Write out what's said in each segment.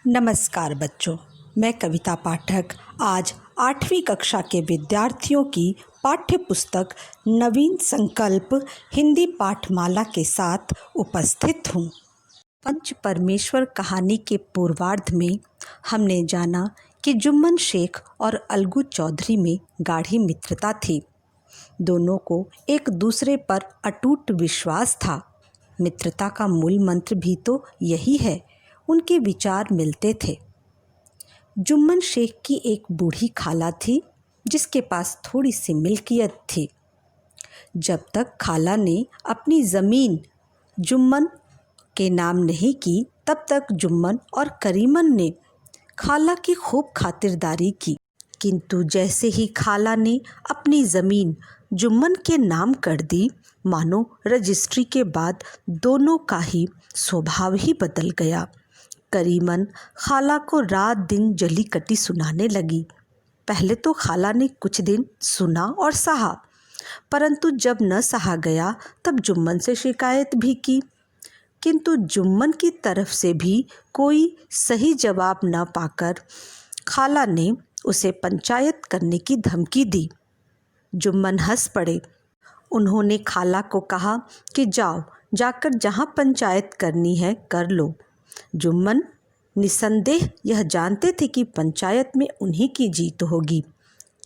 नमस्कार बच्चों, मैं कविता पाठक आज 8वीं कक्षा के विद्यार्थियों की पाठ्य पुस्तक नवीन संकल्प हिंदी पाठमाला के साथ उपस्थित हूँ। पंच परमेश्वर कहानी के पूर्वार्ध में हमने जाना कि जुम्मन शेख और अलगू चौधरी में गाढ़ी मित्रता थी। दोनों को एक दूसरे पर अटूट विश्वास था। मित्रता का मूल मंत्र भी तो यही है। उनके विचार मिलते थे। जुम्मन शेख की एक बूढ़ी खाला थी जिसके पास थोड़ी सी मिल्कियत थी। जब तक खाला ने अपनी ज़मीन जुम्मन के नाम नहीं की तब तक जुम्मन और करीमन ने खाला की खूब खातिरदारी की। किंतु जैसे ही खाला ने अपनी ज़मीन जुम्मन के नाम कर दी, मानो रजिस्ट्री के बाद दोनों का ही स्वभाव ही बदल गया। करीमन खाला को रात दिन जली कटी सुनाने लगी। पहले तो खाला ने कुछ दिन सुना और सहा, परंतु जब न सहा गया तब जुम्मन से शिकायत भी की। किंतु जुम्मन की तरफ से भी कोई सही जवाब न पाकर खाला ने उसे पंचायत करने की धमकी दी। जुम्मन हंस पड़े। उन्होंने खाला को कहा कि जाकर जहाँ पंचायत करनी है कर लो। जुम्मन निसंदेह यह जानते थे कि पंचायत में उन्हीं की जीत होगी।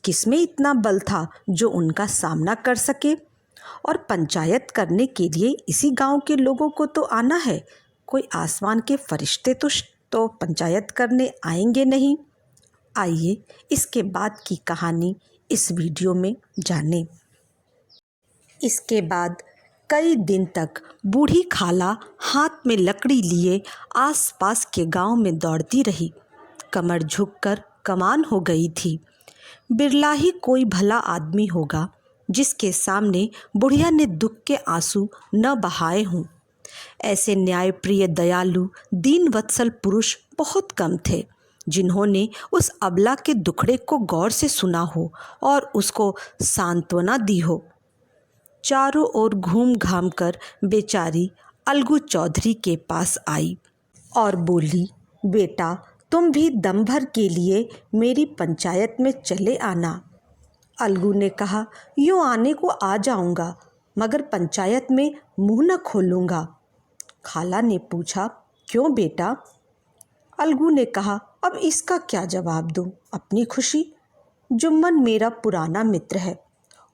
किसमें इतना बल था जो उनका सामना कर सके? और पंचायत करने के लिए इसी गांव के लोगों को तो आना है। कोई आसमान के फरिश्ते तो पंचायत करने आएंगे नहीं। आइए इसके बाद की कहानी इस वीडियो में जानें। इसके बाद कई दिन तक बूढ़ी खाला हाथ में लकड़ी लिए आसपास के गांव में दौड़ती रही। कमर झुककर कमान हो गई थी। बिरला ही कोई भला आदमी होगा जिसके सामने बुढ़िया ने दुख के आंसू न बहाए हों। ऐसे न्यायप्रिय दयालु दीन वत्सल पुरुष बहुत कम थे जिन्होंने उस अबला के दुखड़े को गौर से सुना हो और उसको सांत्वना दी हो। चारों ओर घूम घाम कर बेचारी अलगू चौधरी के पास आई और बोली, बेटा तुम भी दम भर के लिए मेरी पंचायत में चले आना। अलगू ने कहा, यूँ आने को आ जाऊंगा मगर पंचायत में मुंह न खोलूँगा। खाला ने पूछा, क्यों बेटा? अलगू ने कहा, अब इसका क्या जवाब दूँ? अपनी खुशी। जुम्मन मेरा पुराना मित्र है,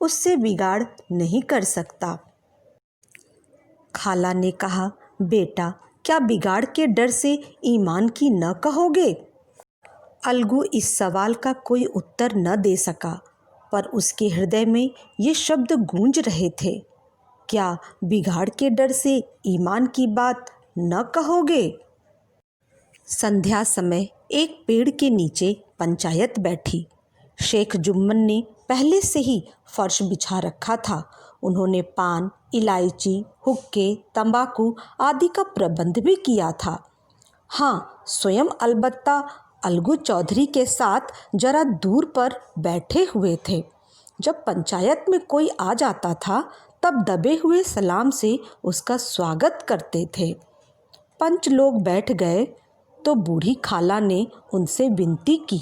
उससे बिगाड़ नहीं कर सकता। खाला ने कहा, बेटा क्या बिगाड़ के डर से ईमान की न कहोगे? अलगू इस सवाल का कोई उत्तर न दे सका, पर उसके हृदय में ये शब्द गूंज रहे थे, क्या बिगाड़ के डर से ईमान की बात न कहोगे? संध्या समय एक पेड़ के नीचे पंचायत बैठी। शेख जुम्मन ने पहले से ही फर्श बिछा रखा था। उन्होंने पान, इलायची, हुक्के, तंबाकू आदि का प्रबंध भी किया था। हाँ, स्वयं अलबत्ता अलगू चौधरी के साथ जरा दूर पर बैठे हुए थे। जब पंचायत में कोई आ जाता था तब दबे हुए सलाम से उसका स्वागत करते थे। पंच लोग बैठ गए तो बूढ़ी खाला ने उनसे विनती की,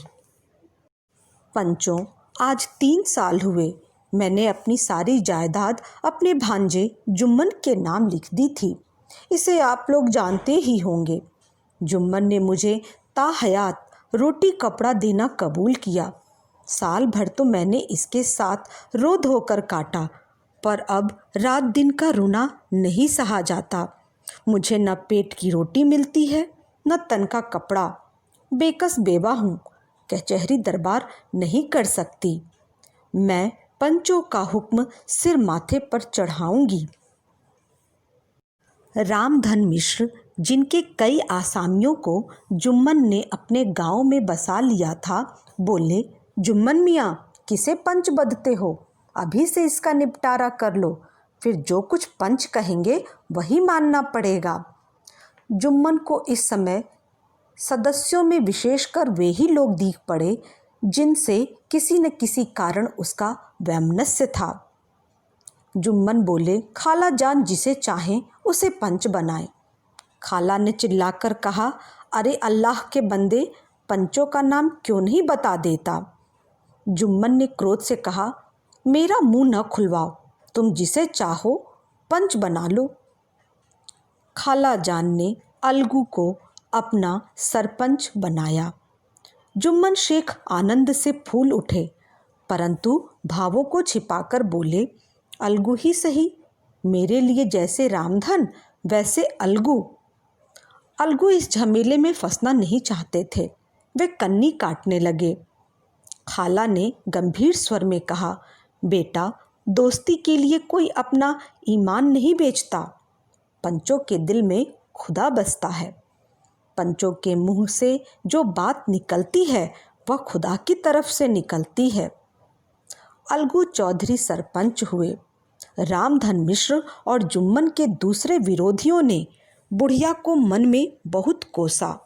पंचों आज 3 साल हुए मैंने अपनी सारी जायदाद अपने भांजे जुम्मन के नाम लिख दी थी। इसे आप लोग जानते ही होंगे। जुम्मन ने मुझे ताहयात रोटी कपड़ा देना कबूल किया। साल भर तो मैंने इसके साथ रो धोकर काटा, पर अब रात दिन का रोना नहीं सहा जाता। मुझे न पेट की रोटी मिलती है न तन का कपड़ा। बेकस बेवा हूँ, कचहरी दरबार नहीं कर सकती। मैं पंचों का हुक्म सिर माथे पर चढ़ाऊंगी। रामधन मिश्र, जिनके कई आसामियों को जुम्मन ने अपने गांव में बसा लिया था, बोले, जुम्मन मियाँ किसे पंच बदते हो? अभी से इसका निपटारा कर लो, फिर जो कुछ पंच कहेंगे वही मानना पड़ेगा। जुम्मन को इस समय सदस्यों में विशेषकर वे ही लोग दीख पड़े जिनसे किसी न किसी कारण उसका वैमनस्य था। जुम्मन बोले, खाला जान जिसे चाहें उसे पंच बनाए। खाला ने चिल्लाकर कहा, अरे अल्लाह के बंदे, पंचों का नाम क्यों नहीं बता देता? जुम्मन ने क्रोध से कहा, मेरा मुंह न खुलवाओ, तुम जिसे चाहो पंच बना लो। खाला जान ने अलगू को अपना सरपंच बनाया। जुम्मन शेख आनंद से फूल उठे, परंतु भावों को छिपाकर बोले, अलगू ही सही, मेरे लिए जैसे रामधन वैसे अलगू। अलगू इस झमेले में फंसना नहीं चाहते थे। वे कन्नी काटने लगे। खाला ने गंभीर स्वर में कहा, बेटा, दोस्ती के लिए कोई अपना ईमान नहीं बेचता। पंचों के दिल में खुदा बसता है। पंचों के मुंह से जो बात निकलती है वह खुदा की तरफ से निकलती है। अलगू चौधरी सरपंच हुए। रामधन मिश्र और जुम्मन के दूसरे विरोधियों ने बुढ़िया को मन में बहुत कोसा।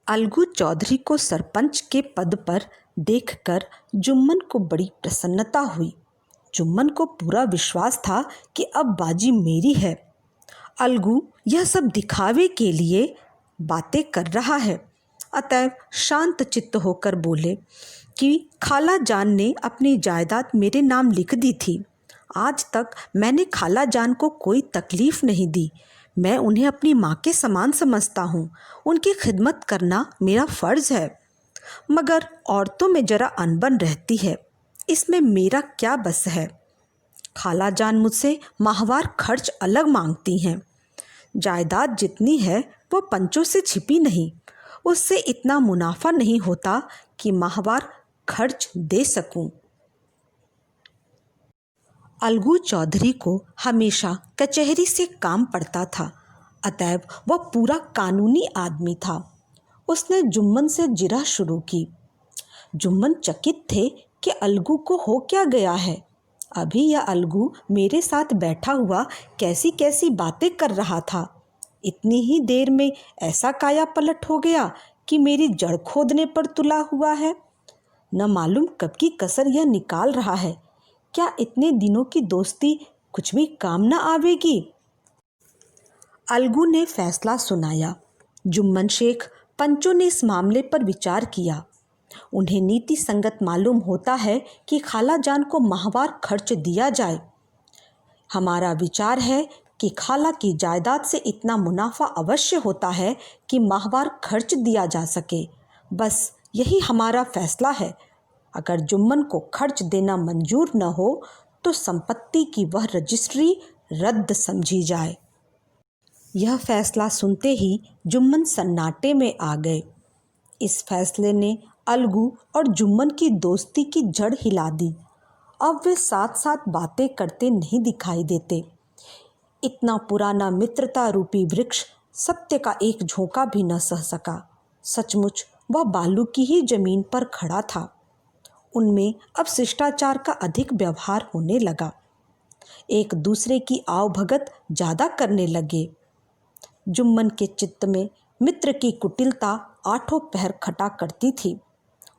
अलगू चौधरी को सरपंच के पद पर देखकर जुम्मन को बड़ी प्रसन्नता हुई। जुम्मन को पूरा विश्वास था कि अब बाजी मेरी है। अलगू यह सब दिखावे के लिए बातें कर रहा है, अतएव शांत चित्त होकर बोले कि खाला जान ने अपनी जायदाद मेरे नाम लिख दी थी। आज तक मैंने खाला जान को कोई तकलीफ़ नहीं दी। मैं उन्हें अपनी माँ के समान समझता हूँ। उनकी खिदमत करना मेरा फ़र्ज़ है। मगर औरतों में ज़रा अनबन रहती है, इसमें मेरा क्या बस है। खाला जान मुझसे माहवार खर्च अलग मांगती हैं। जायदाद जितनी है वो पंचों से छिपी नहीं। उससे इतना मुनाफा नहीं होता कि माहवार खर्च दे सकूं। अलगू चौधरी को हमेशा कचहरी से काम पड़ता था, अतएव वह पूरा कानूनी आदमी था। उसने जुम्मन से जिरह शुरू की। जुम्मन चकित थे कि अलगू को हो क्या गया है। अभी यह अलगू मेरे साथ बैठा हुआ कैसी कैसी बातें कर रहा था। इतनी ही देर में ऐसा काया पलट हो गया कि मेरी जड़ खोदने पर तुला हुआ है। न मालूम कब की कसर यह निकाल रहा है। क्या इतने दिनों की दोस्ती कुछ भी काम न आवेगी? अलगू ने फैसला सुनाया। जुम्मन शेख पंचों ने इस मामले पर विचार किया। उन्हें नीति संगत मालूम होता है कि खाला जान को माहवार खर्च दिया जाए। हमारा विचार है कि खाला की जायदाद से इतना मुनाफा अवश्य होता है कि माहवार खर्च दिया जा सके। बस यही हमारा फैसला है। अगर जुम्मन को खर्च देना मंजूर न हो तो संपत्ति की वह रजिस्ट्री रद्द समझी जाए। यह फैसला सुनते ही जुम्मन सन्नाटे में आ गए। इस फैसले ने अलगू और जुम्मन की दोस्ती की जड़ हिला दी। अब वे साथ साथ बातें करते नहीं दिखाई देते। इतना पुराना मित्रता रूपी वृक्ष सत्य का एक झोंका भी न सह सका। सचमुच वह बालू की ही जमीन पर खड़ा था। उनमें अब शिष्टाचार का अधिक व्यवहार होने लगा। एक दूसरे की आवभगत ज़्यादा करने लगे। जुम्मन के चित्त में मित्र की कुटिलता आठों पहर खटा करती थी।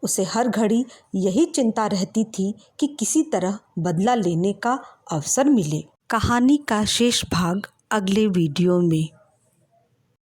उसे हर घड़ी यही चिंता रहती थी कि किसी तरह बदला लेने का अवसर मिले। कहानी का शेष भाग अगले वीडियो में।